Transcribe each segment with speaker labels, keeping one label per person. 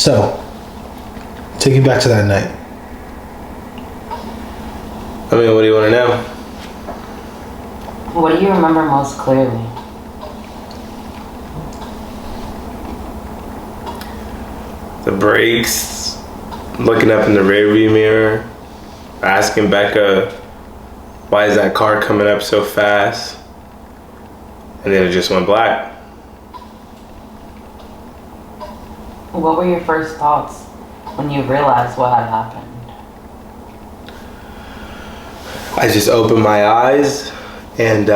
Speaker 1: So, take you back to that night.
Speaker 2: I mean, what do you want to know?
Speaker 3: What do you remember most clearly?
Speaker 2: The brakes, looking up in the rearview mirror, asking Becca, why is that car coming up so fast? And then it just went black.
Speaker 3: What were your first thoughts when you realized what had happened?
Speaker 2: I just opened my eyes and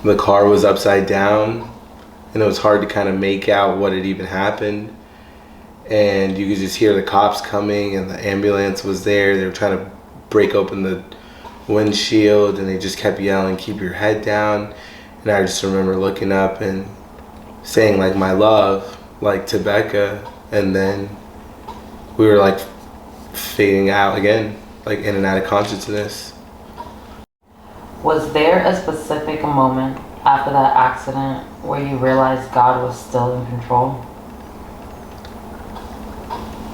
Speaker 2: the car was upside down and it was hard to kind of make out what had even happened. And you could just hear the cops coming and the ambulance was there. They were trying to break open the windshield and they just kept yelling, keep your head down. And I just remember looking up and saying like my love, like to Becca, and then we were like fading out again, like in and out of consciousness.
Speaker 3: Was there a specific moment after that accident where you realized God was still in control?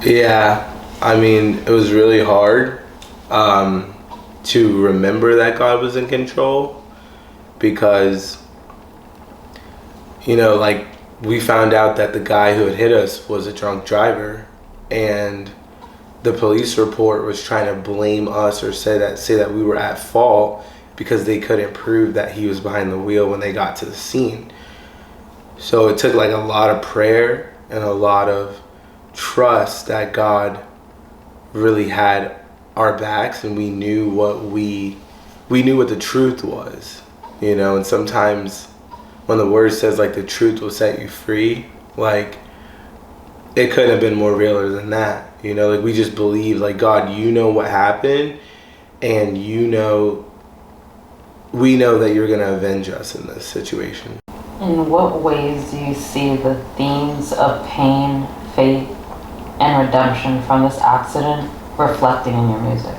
Speaker 2: Yeah, I mean, it was really hard to remember that God was in control because, you know, like we found out that the guy who had hit us was a drunk driver and the police report was trying to blame us or say that we were at fault because they couldn't prove that he was behind the wheel when they got to the scene. So it took like a lot of prayer and a lot of trust that God really had our backs and we knew what the truth was, you know. And sometimes when the word says like the truth will set you free, like it couldn't have been more realer than that, you know. Like we just believe like, God, you know what happened and we know that you're gonna avenge us in this situation.
Speaker 3: In what ways do you see the themes of pain, faith, and redemption from this accident reflecting in your music?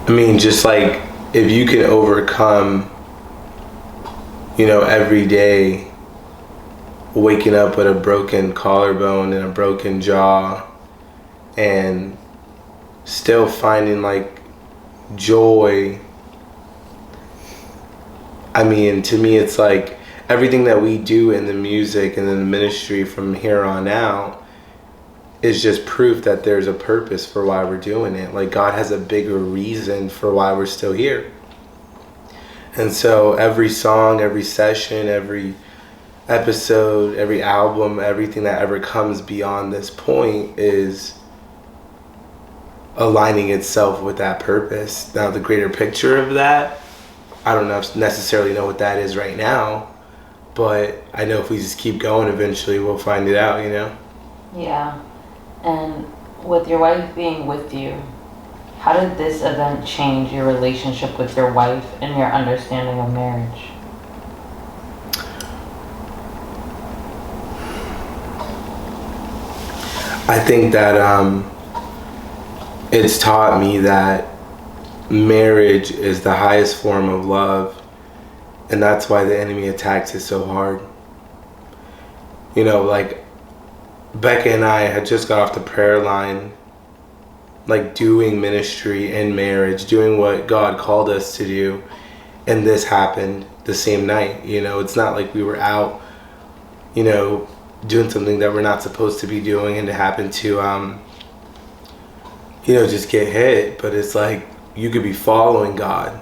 Speaker 2: I mean, just like if you can overcome, you know, every day waking up with a broken collarbone and a broken jaw and still finding like joy. I mean, to me, it's like everything that we do in the music and in the ministry from here on out is just proof that there's a purpose for why we're doing it. Like God has a bigger reason for why we're still here. And so every song, every session, every episode, every album, everything that ever comes beyond this point is aligning itself with that purpose. Now the greater picture of that, I don't necessarily know what that is right now, but I know if we just keep going, eventually we'll find it out, you know?
Speaker 3: Yeah. And with your wife being with you, how did this event change your relationship with your wife and your understanding of marriage?
Speaker 2: I think that it's taught me that marriage is the highest form of love, and that's why the enemy attacks it so hard. You know, like Becca and I had just got off the prayer line, like doing ministry in marriage, doing what God called us to do, and this happened the same night. You know, it's not like we were out, you know, doing something that we're not supposed to be doing and it happened to you know, just get hit. But it's like you could be following God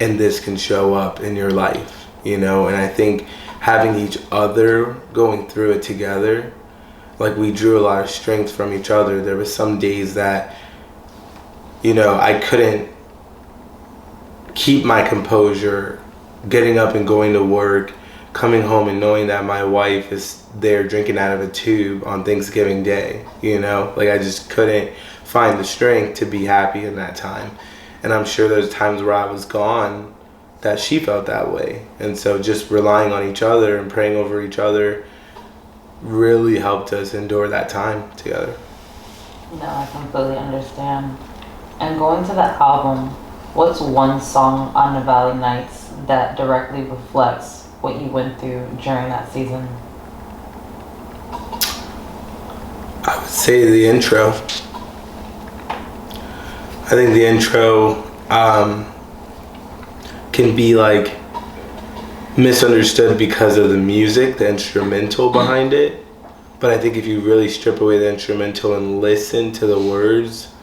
Speaker 2: and this can show up in your life, you know. And I think having each other going through it together, like we drew a lot of strength from each other. There was some days that, you know, I couldn't keep my composure, getting up and going to work, coming home and knowing that my wife is there drinking out of a tube on Thanksgiving Day, you know. Like I just couldn't find the strength to be happy in that time. And I'm sure there's times where I was gone that she felt that way. And so just relying on each other and praying over each other really helped us endure that time together.
Speaker 3: No, I completely understand. And going to that album, what's one song on the Valley Nights that directly reflects what you went through during that season?
Speaker 2: I would say the intro. I think the intro can be like misunderstood because of the music, the instrumental behind it. But I think if you really strip away the instrumental and listen to the words,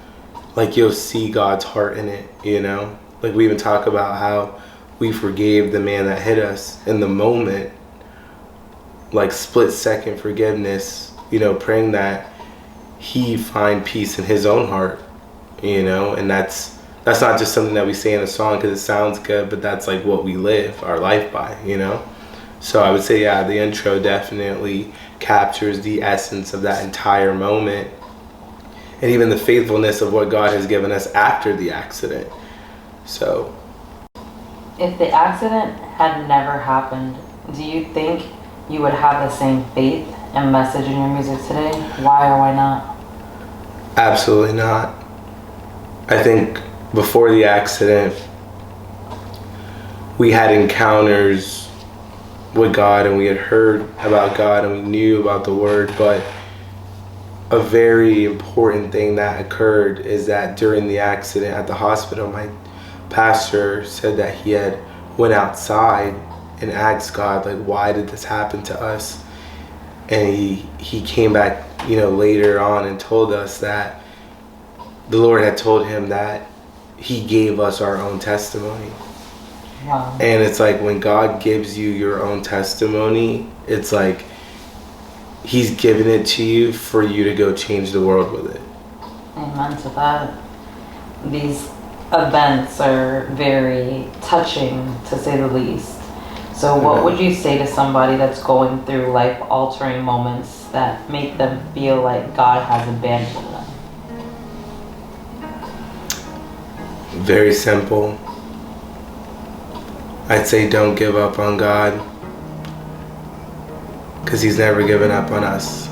Speaker 2: like you'll see God's heart in it, you know? Like we even talk about how we forgave the man that hit us in the moment, like split second forgiveness, you know, praying that he find peace in his own heart, you know? And that's not just something that we say in a song because it sounds good, but that's like what we live our life by, you know? So I would say, yeah, the intro definitely captures the essence of that entire moment and even the faithfulness of what God has given us after the accident. So
Speaker 3: if the accident had never happened, do you think you would have the same faith and message in your music today? Why or why not?
Speaker 2: absolutely not. I think before the accident we had encounters with God and we had heard about God and we knew about the word, but a very important thing that occurred is that during the accident at the hospital, my pastor said that he had went outside and asked God, like, why did this happen to us? And he came back, you know, later on and told us that the Lord had told him that he gave us our own testimony.
Speaker 3: Wow.
Speaker 2: And it's like when God gives you your own testimony, it's like he's given it to you for you to go change the world with it.
Speaker 3: Amen to that. These events are very touching, to say the least. So what would you say to somebody that's going through life-altering moments that make them feel like God has abandoned them?
Speaker 2: Very simple. I'd say don't give up on God, because he's never given up on us.